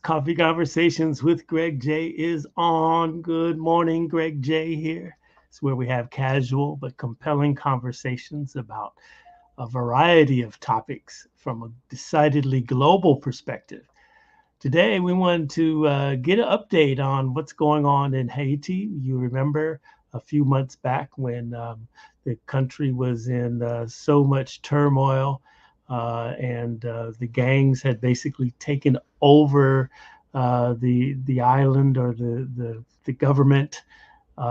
Coffee Conversations with Greg J is on. Good morning, Greg J here. It's where we have casual but compelling conversations about a variety of topics from a decidedly global perspective. Today, we wanted to get an update on what's going on in Haiti. You remember a few months back when the country was in so much turmoil and the gangs had basically taken over the island or the government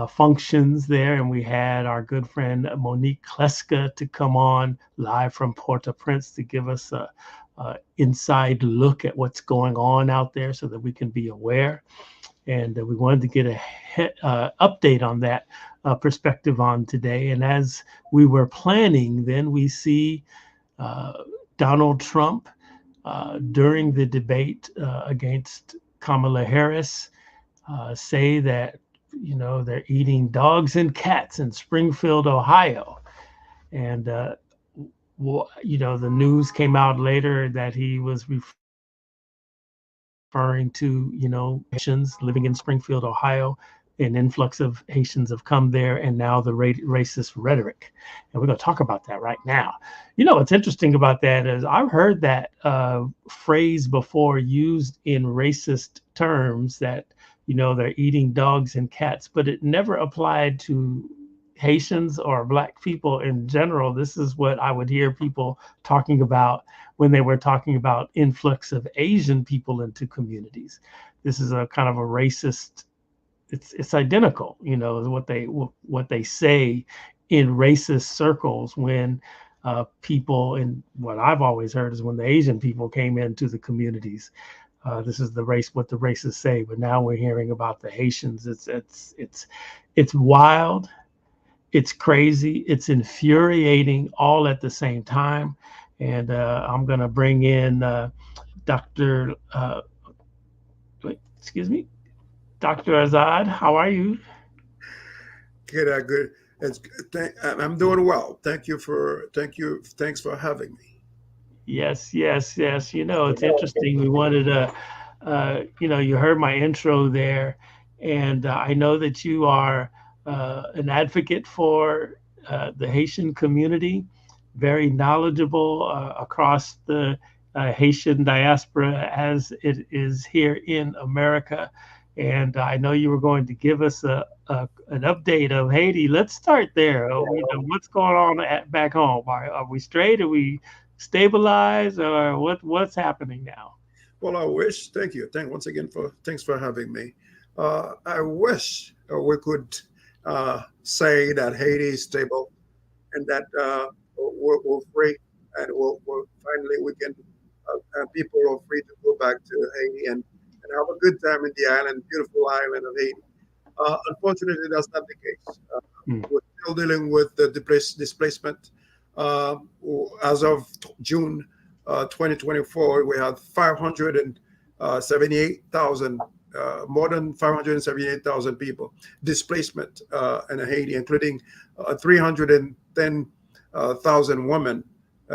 functions there, and we had our good friend Monique Kleska to come on live from Port-au-Prince to give us a inside look at what's going on out there, so that we can be aware. And we wanted to get a update on that perspective on today. And as we were planning, then we see Donald Trump during the debate against Kamala Harris say that they're eating dogs and cats in Springfield, Ohio. And the news came out later that he was referring to Haitians living in Springfield, Ohio. An influx of Haitians have come there, and now the racist rhetoric. And we're going to talk about that right now. What's interesting about that is I've heard that phrase before used in racist terms, that they're eating dogs and cats, but it never applied to Haitians or Black people in general. This is what I would hear people talking about when they were talking about influx of Asian people into communities. This is a kind of a racist. It's identical, what they say in racist circles when people, and what I've always heard is when the Asian people came into the communities. This is what the racists say, but now we're hearing about the Haitians. It's wild, it's crazy, it's infuriating, all at the same time. And I'm gonna bring in Dr. Excuse me, Dr. Azard. How are you? Good. I'm doing well. Thanks for having me. Yes, yes, yes. It's interesting. We wanted to, you heard my intro there, and I know that you are an advocate for the Haitian community, very knowledgeable across the Haitian diaspora as it is here in America. And I know you were going to give us an update of Haiti. Let's start there. What's going on back home? Are we straight? Are we stabilized, or what's happening now? Well, I wish. Thank you. Once again thanks for having me. I wish we could say that Haiti is stable and that we're free, and finally we can people are free to go back to Haiti and have a good time in the island, beautiful island of Haiti. Unfortunately, that's not the case. Hmm. We're still dealing with the displacement. Uh, as of June 2024, we had 578,000, more than 578,000 people displacement in Haiti, including 310,000 women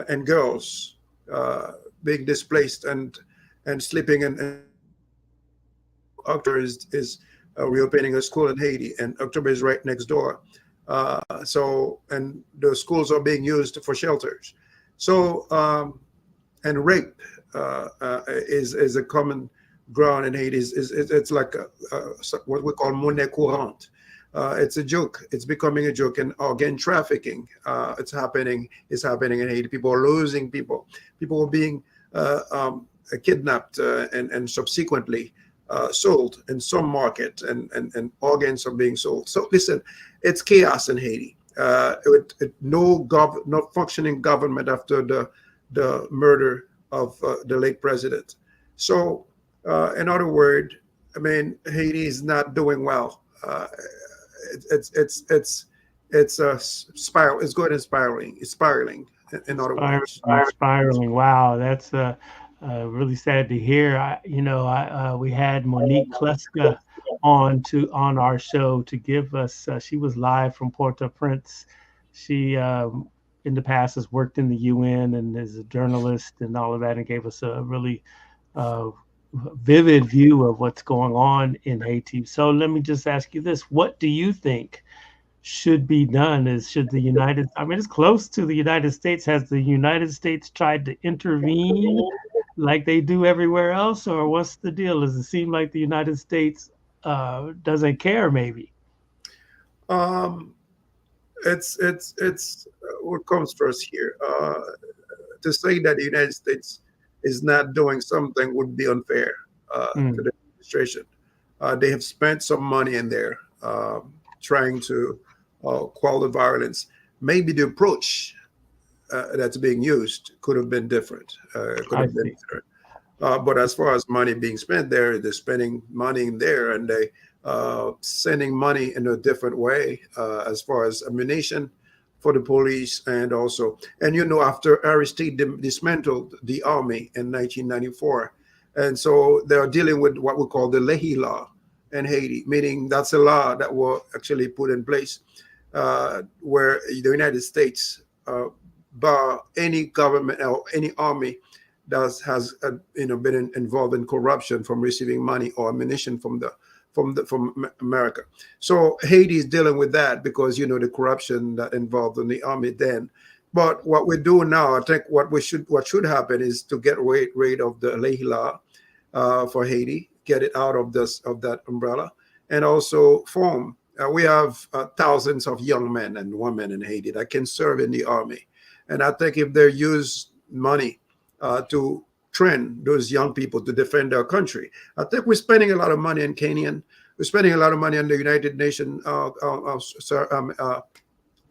and girls being displaced and sleeping in. October is reopening a school in Haiti, and October is right next door. And the schools are being used for shelters. So, and rape is a common ground in Haiti. It's like what we call monnaie courante. It's a joke. It's becoming a joke. And organ trafficking, it's happening. It's happening in Haiti. People are losing people. People are being kidnapped and subsequently sold in some market, and organs are being sold. So listen, it's chaos in Haiti. No functioning government after the murder of the late president. So, in other words, I mean, Haiti is not doing well. It's a spiral. It's going and spiraling. It's spiraling. In other words. Spiraling. Wow, that's really sad to hear. We had Monique Kleska on our show to give us. She was live from Port-au-Prince. She in the past has worked in the UN and is a journalist and all of that, and gave us a really vivid view of what's going on in Haiti. So let me just ask you this: what do you think should be done? Is should the United, I mean, it's close to the United States. Has the United States tried to intervene like they do everywhere else, or what's the deal? Does it seem like the United States doesn't care? Maybe. Um, it's what comes first here. To say that the United States is not doing something would be unfair to Mm, the administration. They have spent some money in there trying to quell the violence. Maybe the approach that's being used could have been different. Could I have been see. better. But as far as money being spent there, they're spending money in there, and they sending money in a different way as far as ammunition for the police, and also, and after Aristide dismantled the army in 1994, and so they are dealing with what we call the Lehi law in Haiti, meaning that's a law that was actually put in place where the United States bar any government or any army that has been involved in corruption from receiving money or ammunition from America. So Haiti is dealing with that because the corruption that involved in the army then. But what we do now, I think what should happen is to get rid of the Lehi law for Haiti, get it out of that umbrella, and also form. We have thousands of young men and women in Haiti that can serve in the army, and I think if they use money to train those young people to defend our country. I think we're spending a lot of money in Kenyan. We're spending a lot of money on the United Nations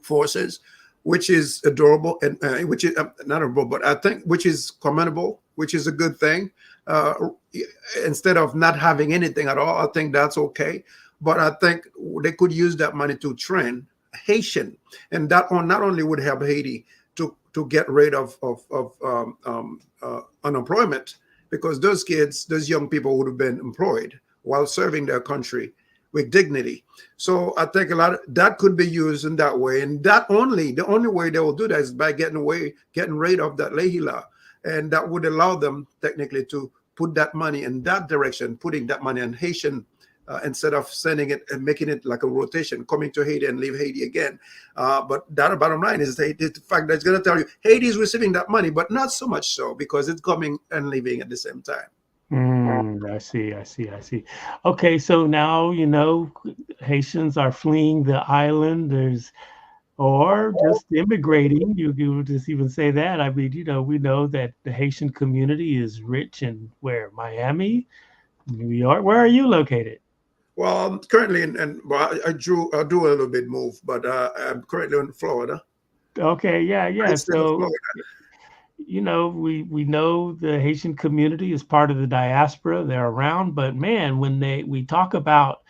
forces, which is adorable and which is not adorable, but I think which is commendable, which is a good thing. Instead of not having anything at all, I think that's okay. But I think they could use that money to train Haitian, and that not only would help Haiti to get rid of unemployment, because those kids, those young people would have been employed while serving their country with dignity. So I think a lot of that could be used in that way, and the only way they will do that is by getting rid of that Lehi law, and that would allow them technically to put that money in that direction, putting that money in Haitian instead of sending it and making it like a rotation, coming to Haiti and leave Haiti again. But that bottom line is the fact that it's going to tell you Haiti is receiving that money, but not so much so because it's coming and leaving at the same time. I see, I see, I see. Okay, so now Haitians are fleeing the island. There's or just immigrating. You just even say that. I mean, we know that the Haitian community is rich in where Miami, New York. Where are you located? Well, I'm currently well, I do a little bit move, but I'm currently in Florida. Okay, yeah, yeah. Great state of So Florida. we know the Haitian community is part of the diaspora. They're around, but man, when we talk about,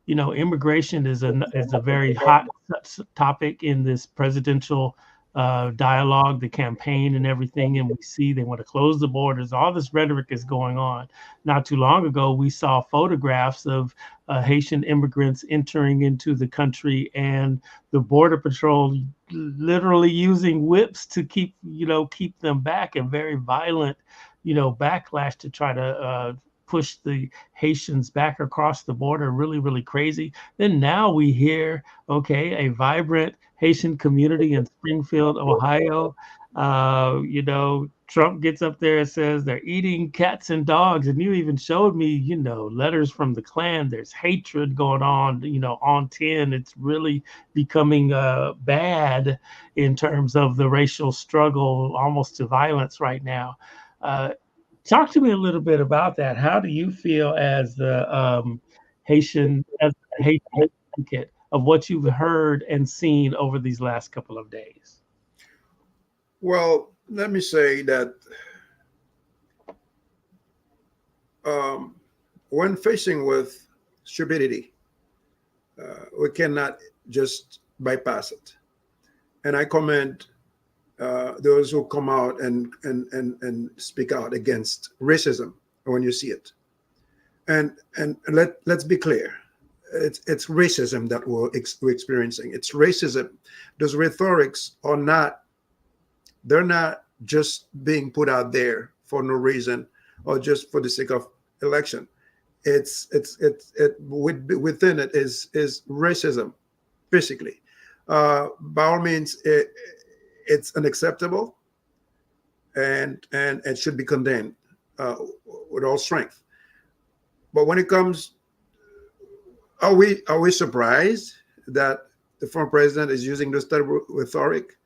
immigration is a very hot topic in this presidential dialogue, the campaign, and everything. And we see they want to close the borders. All this rhetoric is going on. Not too long ago, we saw photographs of Haitian immigrants entering into the country, and the border patrol literally using whips to keep them back, and very violent backlash to try to push the Haitians back across the border. Really, really crazy. Then now we hear, okay, a vibrant Haitian community in Springfield, Ohio. Trump gets up there and says they're eating cats and dogs. And you even showed me, letters from the Klan. There's hatred going on 10. It's really becoming bad in terms of the racial struggle, almost to violence right now. Uh, Talk to me a little bit about that. How do you feel as the as a Haitian advocate of what you've heard and seen over these last couple of days? Well, let me say that um, when facing with stupidity, we cannot just bypass it. And I commend those who come out and speak out against racism when you see it. And let's be clear, it's racism that we're experiencing. It's racism. Those rhetorics are not, they're not just being put out there for no reason or just for the sake of election. Within it is racism, basically. By all means, it's unacceptable, and it should be condemned with all strength. But when it comes, are we surprised that the former president is using this type of rhetoric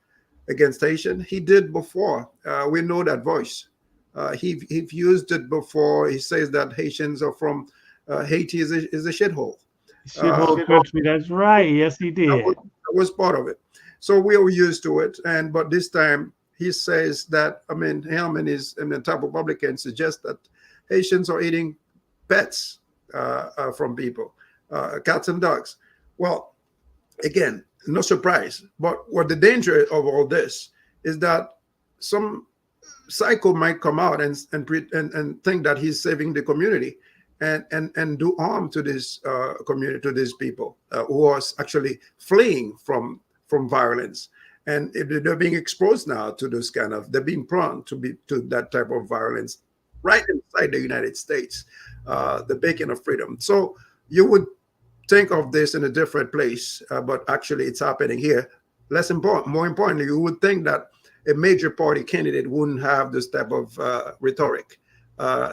against Haitian? He did before. We know that voice. He used it before. He says that Haitians are from Haiti is a shithole. Shithole country. That's right. Yes, he did. That was part of it. So we are used to it. But this time he says that, I mean, him and the top Republicans suggest that Haitians are eating pets from people, cats and dogs. Well, again, no surprise. But what the danger of all this is that some psycho might come out and think that he's saving the community and do harm to this community, to these people who are actually fleeing from violence. And if they're being exposed now to this kind of, they're being prone to that type of violence right inside the United States, the beacon of freedom. So you would think of this in a different place, but actually it's happening here. More importantly, you would think that a major party candidate wouldn't have this type of rhetoric,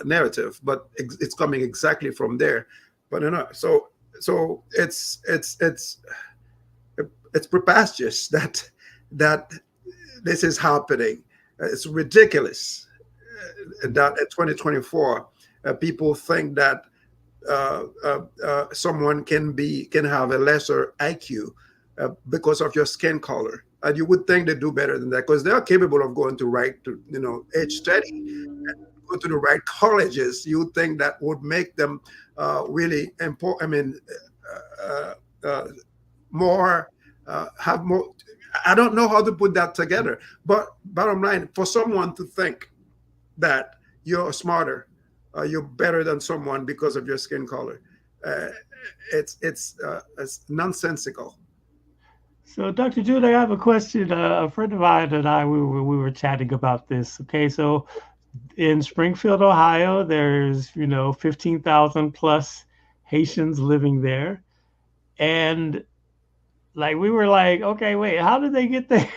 narrative, but it's coming exactly from there. But so it's preposterous that this is happening. It's ridiculous that in 2024 people think that someone can have a lesser IQ because of your skin color. And you would think they do better than that, because they are capable of going to edge study and go to the right colleges. You would think that would make them really important. I mean, have more. I don't know how to put that together, but bottom line, for someone to think that you're smarter, you're better than someone because of your skin color, it's nonsensical. So, Dr. Jude, I have a question. A friend of mine and I, we were chatting about this. Okay, so in Springfield, Ohio, there's 15,000 plus Haitians living there, and like we were like, okay, wait, how did they get there?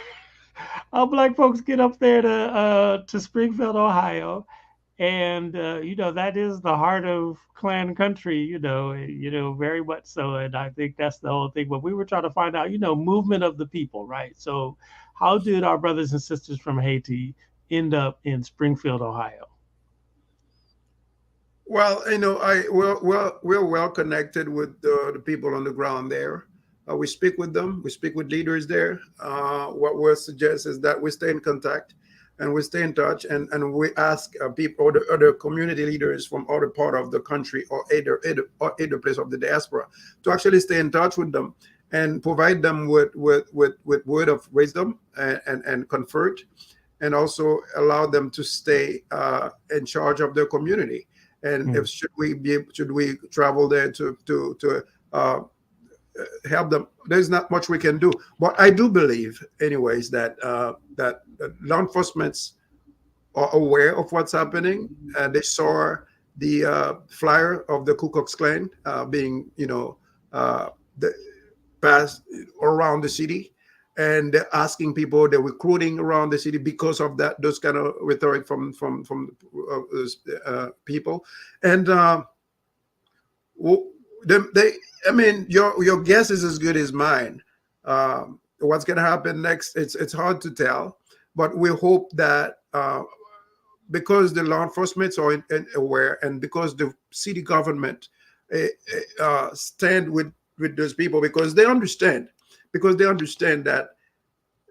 How black folks get up there to Springfield, Ohio? And that is the heart of Klan country, very much so. And I think that's the whole thing. But we were trying to find out, movement of the people, right? So how did our brothers and sisters from Haiti end up in Springfield, Ohio? Well, we're well connected with the people on the ground there. We speak with them. We speak with leaders there. What we'll suggest is that we stay in contact and we stay in touch, and we ask people or the other community leaders from other part of the country or either place of the diaspora to actually stay in touch with them and provide them with word of wisdom and comfort, and also allow them to stay in charge of their community. And if should we travel there to help them? There's not much we can do, but I do believe, anyways, that that law enforcement are aware of what's happening. They saw the flyer of the Ku Klux Klan being, passed around the city, and they're asking people. They're recruiting around the city because of those kind of rhetoric from people, and your guess is as good as mine. What's going to happen next? It's hard to tell, but we hope that because the law enforcement are aware, and because the city government stand with those people, because they understand that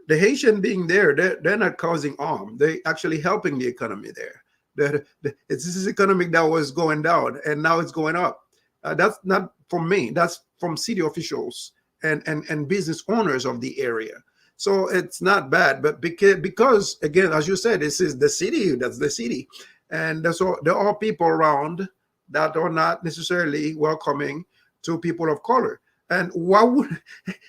the Haitian being there, they're not causing harm. They're actually helping the economy there. This is economic that was going down, and now it's going up. That's not from me. That's from city officials and business owners of the area. So it's not bad. But because again, as you said, this is the city. That's the city, and so there are people around that are not necessarily welcoming to people of color. And what would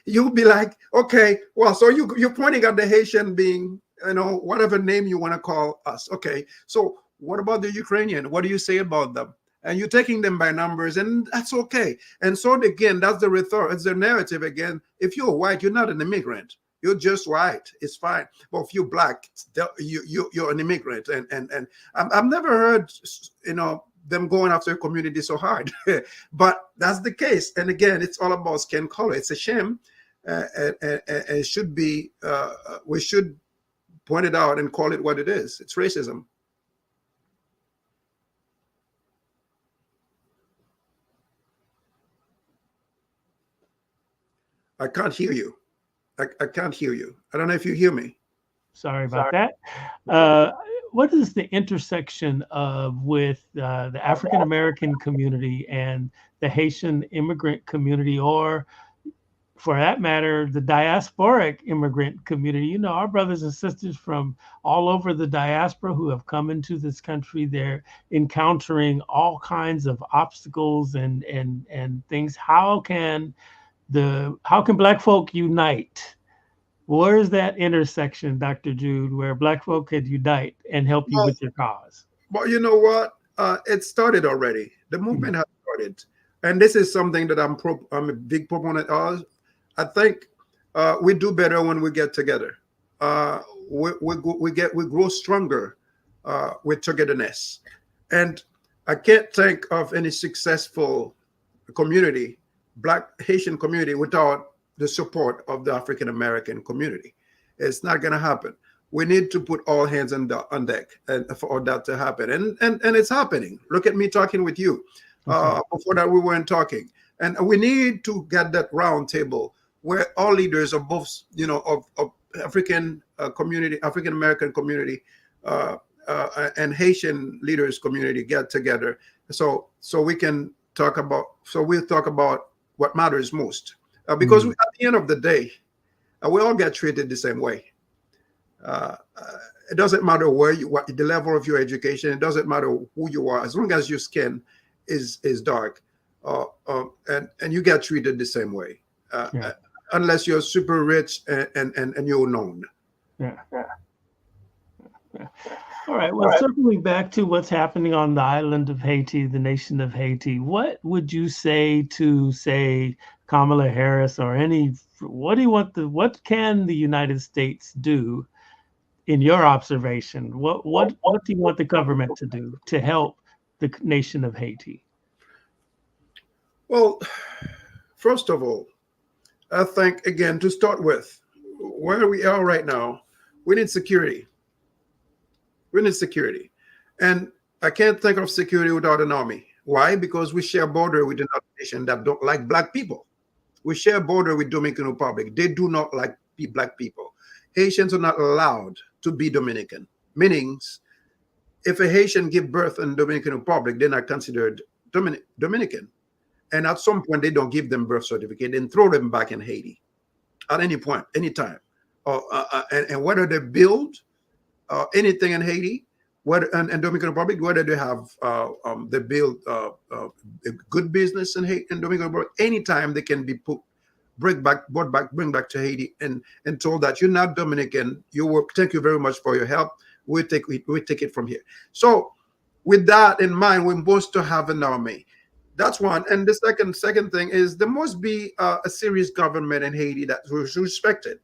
you be like? Okay, well, so you're pointing at the Haitian being, whatever name you want to call us. Okay, so what about the Ukrainian? What do you say about them? and you're taking them by numbers, and that's okay. And so again, that's the rhetoric, it's the narrative again. If you're white, you're not an immigrant. You're just white. It's fine. But if you're black, you're an immigrant. And I've never heard, them going after a community so hard. But that's the case. And again, it's all about skin color. It's a shame. And it should be, we should point it out and call it what it is. It's racism. I can't hear you. I can't hear you. I don't know if you hear me. Sorry about that. What is the intersection of with the African American community and the Haitian immigrant community, or for that matter, the diasporic immigrant community? You know, our brothers and sisters from all over the diaspora who have come into this country, they're encountering all kinds of obstacles and things. How can Black folk unite? Where is that intersection, Dr. Jude, where Black folk could unite and help you with your cause? Well, you know what? It started already. The movement has started, and this is something that I'm a big proponent of. I think we do better when we get together. We grow stronger with togetherness, and I can't think of any successful community, Black Haitian community, without the support of the African American community. It's not going to happen. We need to put all hands on deck and for that to happen. And it's happening. Look at me talking with you. Before that, we weren't talking. And we need to get that round table where all leaders of both, of African community, African American community, and Haitian leaders community get together. So we can talk about. So we'll talk about what matters most. Because at the end of the day, we all get treated the same way. It doesn't matter what the level of your education. It doesn't matter who you are, as long as your skin is dark, and you get treated the same way, unless you're super rich and you're known. Yeah. All right. Well, circling back to what's happening on the island of Haiti, the nation of Haiti, what would you say to, say, Kamala Harris or what can the United States do, in your observation? What do you want the government to do to help the nation of Haiti? Well, first of all, I think, again, to start with, where we are right now, we need security. We need security. And I can't think of security without an army. Why? Because we share a border with another nation that don't like Black people. We share a border with Dominican Republic. They do not like Black people. Haitians are not allowed to be Dominican. Meaning, if a Haitian give birth in Dominican Republic, they're not considered Dominican. And at some point, they don't give them birth certificate and throw them back in Haiti at any point, anytime. And whether they build anything in Haiti, whether and Dominican Republic, whether they have they build a good business in Dominican Republic, anytime they can be bring back to Haiti and told that you're not Dominican, you work. Thank you very much for your help. We take it from here. So, with that in mind, we must to have an army. That's one. And the second thing is there must be a serious government in Haiti that's respected.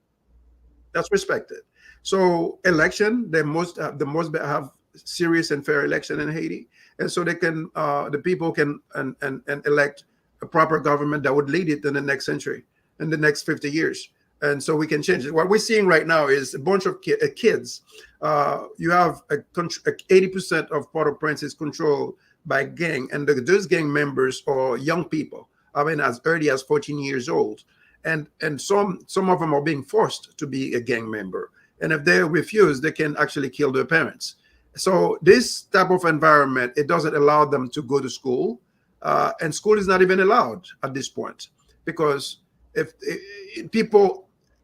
That's respected. So election, they must have serious and fair election in Haiti, and so they can the people can and elect a proper government that would lead it in the next century, in the next 50 years, and so we can change it. What we're seeing right now is a bunch of kids. You have 80% of Port-au-Prince is controlled by gang, and those gang members are young people. I mean, as early as 14 years old, and some of them are being forced to be a gang member. And if they refuse, they can actually kill their parents. So this type of environment, it doesn't allow them to go to school. And school is not even allowed at this point, because if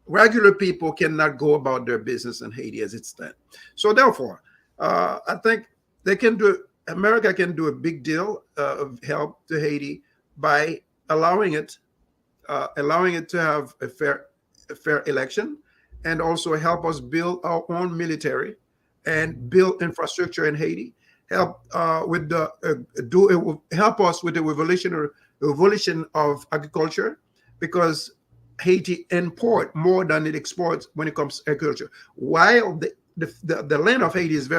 regular people cannot go about their business in Haiti as it stands. So therefore, I think America can do a big deal of help to Haiti by allowing it to have a fair election, and also help us build our own military and build infrastructure in Haiti, help with the it will help us with the evolution of agriculture, because Haiti import more than it exports when it comes to agriculture. While the land of Haiti it's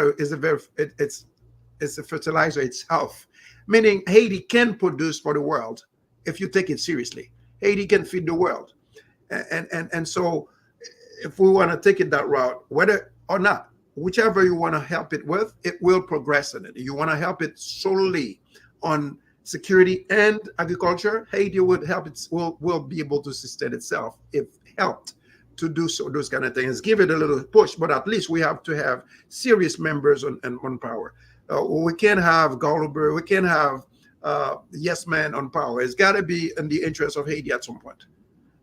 a fertilizer itself, meaning Haiti can produce for the world if you take it seriously. Haiti can feed the world, and so if we want to take it that route, whether or not, whichever you want to help it with, it will progress in it. You want to help it solely on security and agriculture, Haiti would help it will be able to sustain itself if helped to do so, those kind of things. Give it a little push, but at least we have to have serious members on power. We can't have Gulliver, we can't have yes man on power. It's got to be in the interest of Haiti at some point,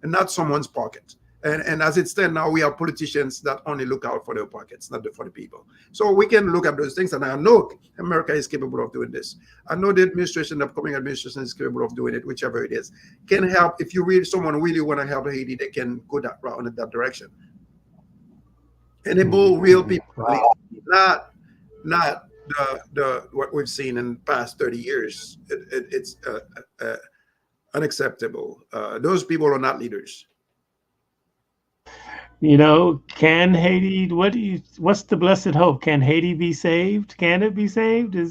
and not someone's pocket. And as it stands now, we have politicians that only look out for their pockets, not for the people. So we can look at those things, and I know America is capable of doing this. I know the administration, the upcoming administration, is capable of doing it, whichever it is. Can help. If you really someone really want to help Haiti, they can go that route in that direction. Enable real people, Wow. not the what we've seen in the past 30 years. It's unacceptable. Those people are not leaders. Can Haiti, what's the blessed hope? Can Haiti be saved? Can it be saved? Or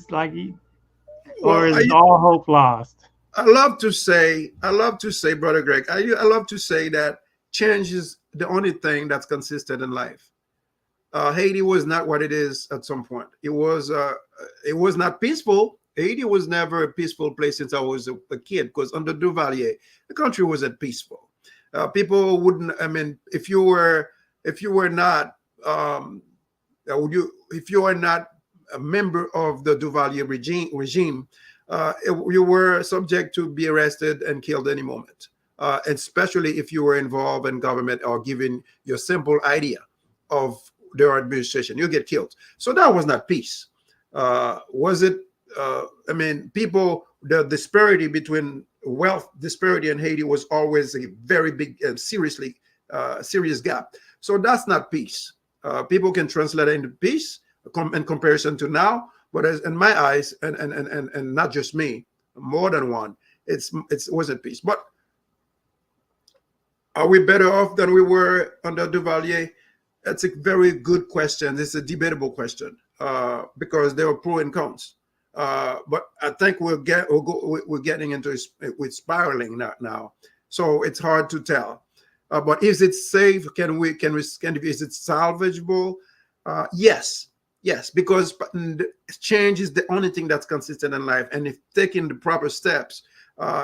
Well, is all hope lost? I love to say, Brother Greg, I love to say that change is the only thing that's consistent in life. Haiti was not what it is at some point. It was not peaceful. Haiti was never a peaceful place since I was a kid, because under Duvalier, the country wasn't peaceful. People wouldn't. I mean, if you were not, if you are not a member of the Duvalier regime, you were subject to be arrested and killed any moment. Especially if you were involved in government or giving your simple idea of their administration, you get killed. So that was not peace. Was it? I mean, the disparity between wealth disparity in Haiti was always a very big and serious gap. So that's not peace. People can translate it into peace in comparison to now, but as in my eyes, and not just me, more than one, it wasn't peace. But are we better off than we were under Duvalier? That's a very good question. It's a debatable question because there are pros and cons. But I think we're getting into with spiraling now, so it's hard to tell. But is it safe? Is it salvageable? Yes, because change is the only thing that's consistent in life, and if taking the proper steps,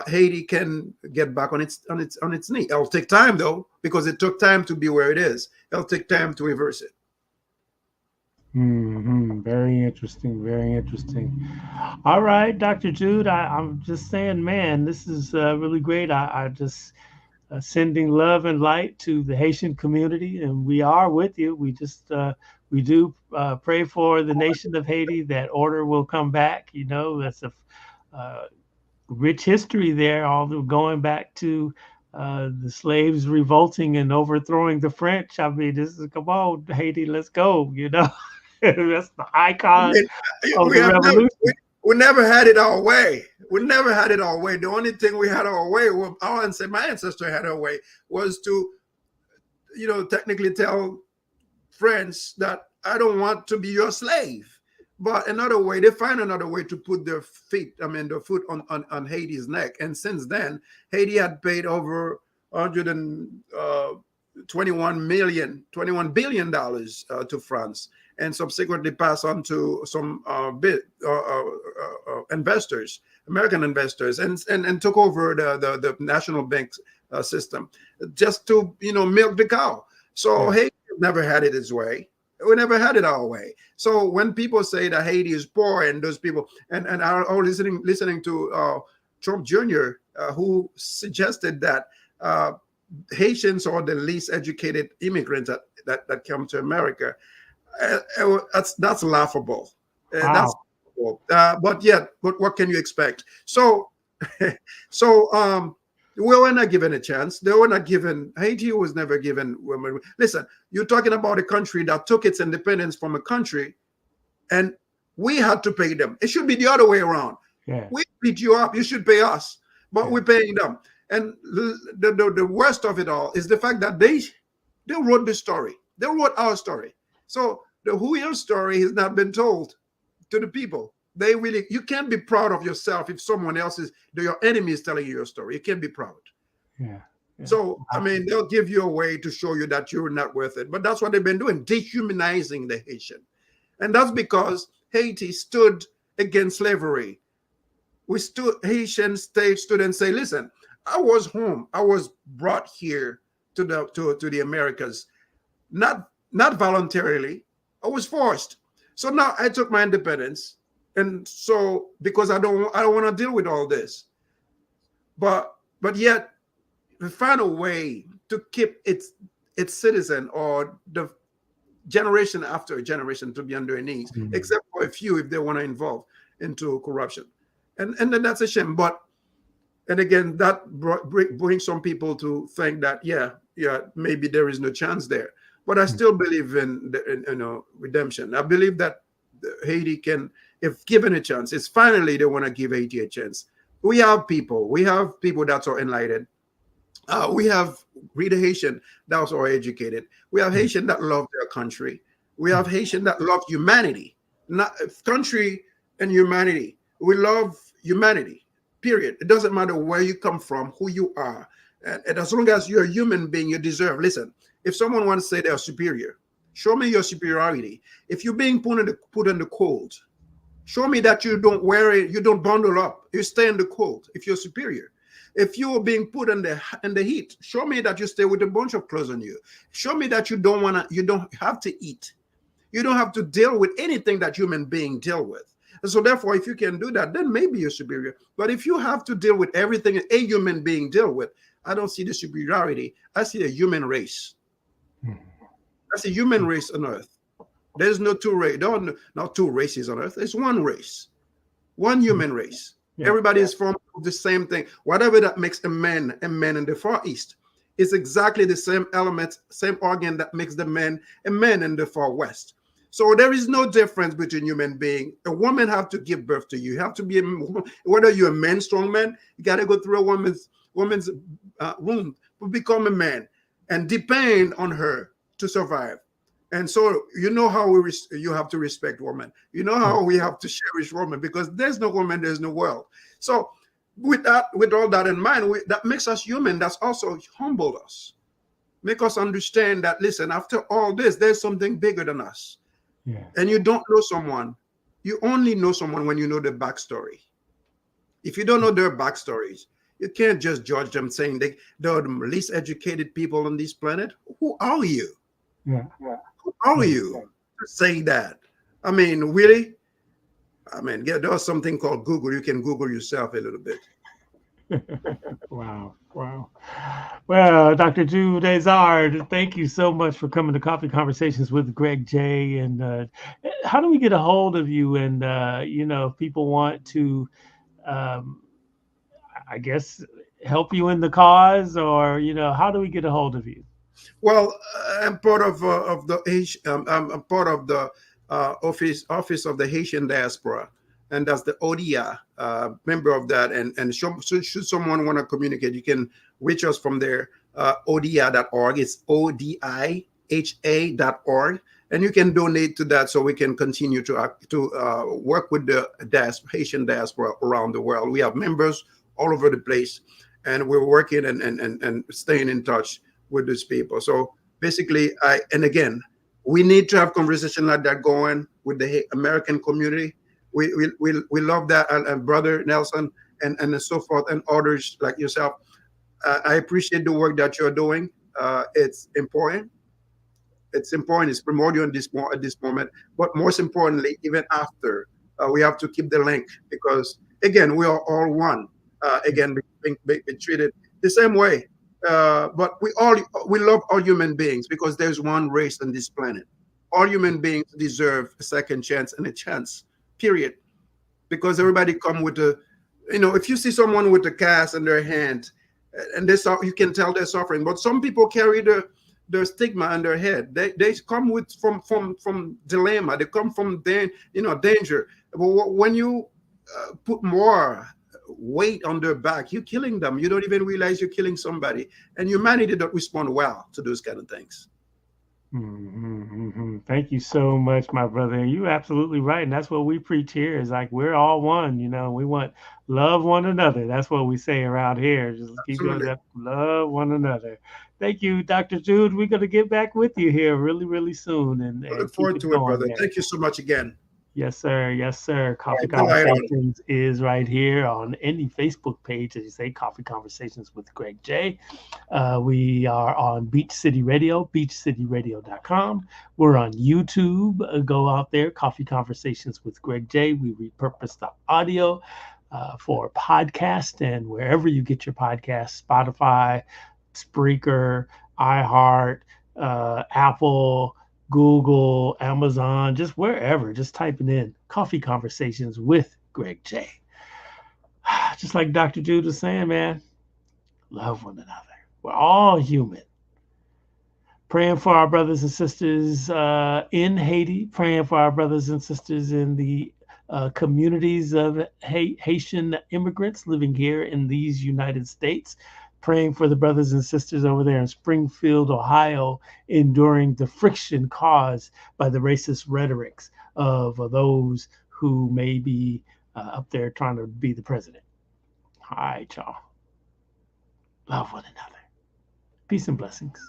Haiti can get back on its knee. It'll take time though, because it took time to be where it is. It'll take time to reverse it. Very interesting. Very interesting. All right, Dr. Jude, I'm just saying, man, this is really great. I just sending love and light to the Haitian community, and we are with you. We do pray for the nation of Haiti that order will come back. That's a rich history there, all the going back to the slaves revolting and overthrowing the French. I mean, come on, Haiti, let's go. That's the I icon mean, of we the have never revolution. we never had it our way. We never had it our way. The only thing we had our way, my ancestor had our way, was to, technically tell friends that I don't want to be your slave. But they find another way to put their foot on Haiti's neck. And since then, Haiti had paid over 21 billion dollars to France, and subsequently passed on to some investors, American investors, and took over the national bank system just to milk the cow. So Haiti never had it its way. We never had it our way. So when people say that Haiti is poor, and those people, and I was listening to Trump Jr., who suggested that Haitians are the least educated immigrants that come to America. That's laughable. That's Wow. laughable. But what can you expect? So we were not given a chance. They were not given. Haiti was never given. Listen, you're talking about a country that took its independence from a country, and We had to pay them. It should be the other way around. Yeah. We beat you up, you should pay us, but Yeah. we're paying them. And the worst of it all is the fact that they wrote the story. They wrote our story. So the real story has not been told to the people. They really, you can't be proud of yourself if someone else is, your enemy is telling you your story. You can't be proud. Yeah. Yeah. So, I mean, they'll give you a way to show you that you're not worth it. But that's what they've been doing, dehumanizing the Haitian. And that's because Haiti stood against slavery. Haitian state stood and say, listen, I was home. I was brought here to the Americas, not voluntarily. I was forced. So now I took my independence. And so, because I don't want to deal with all this. But yet, we find a way to keep its citizen or the generation after generation to be on their knees, except for a few if they want to involve into corruption. And then that's a shame. But, and again, that brings some people to think that, yeah, maybe there is no chance there. But I still believe in redemption. I believe that Haiti can, if given a chance, it's finally they want to give Haiti a chance. We have people that are enlightened. We have read Haitian that are educated. We have Haitian that love their country. We have Haitian that love humanity, not country and humanity. We love humanity, period. It doesn't matter where you come from, who you are. And as long as you're a human being, you deserve. Listen, if someone wants to say they're superior, show me your superiority. If you're being put in the cold, show me that you don't wear it, you don't bundle up, you stay in the cold if you're superior. If you're being put in the heat, show me that you stay with a bunch of clothes on you. Show me that you don't have to eat. You don't have to deal with anything that human beings deal with. And so therefore, if you can do that, then maybe you're superior. But if you have to deal with everything a human being deal with, I don't see the superiority. I see a human race. That's a human race on earth. There's no two race. Not two races on earth. It's one race, one human race. Yeah. Everybody is from the same thing. Whatever that makes a man in the Far East is exactly the same element, same organ that makes the man a man in the Far West. So there is no difference between human being. A woman have to give birth to you. You have to be whether you're a man, strong man, you got to go through a woman's womb to become a man and depend on her to survive. And so you know how you have to respect women. You know how we have to cherish women, because there's no woman, there's no world. So with all that in mind, that makes us human. That's also humbled us, make us understand that, listen, after all this, there's something bigger than us. Yeah. And you don't know someone. You only know someone when you know their backstory. If you don't know their backstories, you can't just judge them saying they're the least educated people on this planet. Who are you? Yeah. Who are you to say that? I mean, really? I mean, yeah, there's something called Google. You can Google yourself a little bit. Wow. Well, Dr. Jude Azard, thank you so much for coming to Coffee Conversations with Greg J. And how do we get a hold of you? And, if people want to, I guess, help you in the cause, or, how do we get a hold of you? Well, I'm part of I'm part of the office of the Haitian diaspora, and that's the ODIA member of that. And should someone want to communicate, you can reach us from there. ODIA.org. It's ODIHA.org, and you can donate to that so we can continue to work with the Haitian diaspora around the world. We have members all over the place, and we're working and staying in touch with these people. So basically, and again, we need to have conversation like that going with the American community. We love that, and Brother Nelson and so forth, and others like yourself. I appreciate the work that you're doing. It's important. It's important. It's primordial at this moment. But most importantly, even after, we have to keep the link, because again, we are all one. Again, being treated the same way. But we love all human beings, because there's one race on this planet. All human beings deserve a second chance and a chance, period. Because everybody come with if you see someone with a cast in their hand, and you can tell they're suffering. But some people carry the the stigma on their head. They come with from dilemma. They come from danger. But when you put more weight on their back, you're killing them. You don't even realize you're killing somebody. And humanity don't respond well to those kind of things. Thank you so much, my brother. And you're absolutely right. And that's what we preach here is like we're all one, we want love one another. That's what we say around here. Just keep doing Absolutely. that. Love one another. Thank you, Dr. Jude. We're gonna get back with you here really, really soon I and look keep forward it to it, going brother. there. Thank you so much again. Yes, sir. Yes, sir. All Coffee right, go ahead on. Conversations is right here on any Facebook page, as you say, Coffee Conversations with Greg J. We are on Beach City Radio, beachcityradio.com. We're on YouTube. Go out there, Coffee Conversations with Greg J. We repurpose the audio for podcast and wherever you get your podcast, Spotify, Spreaker, iHeart, Apple, Google, Amazon, just wherever, just typing in Coffee Conversations with Greg J. Just like Dr. Jude was saying, man, love one another. We're all human. Praying for our brothers and sisters in Haiti, praying for our brothers and sisters in the communities of Haitian immigrants living here in these United States, praying for the brothers and sisters over there in Springfield, Ohio, enduring the friction caused by the racist rhetorics of those who may be up there trying to be the president. All right, y'all. Love one another. Peace and blessings.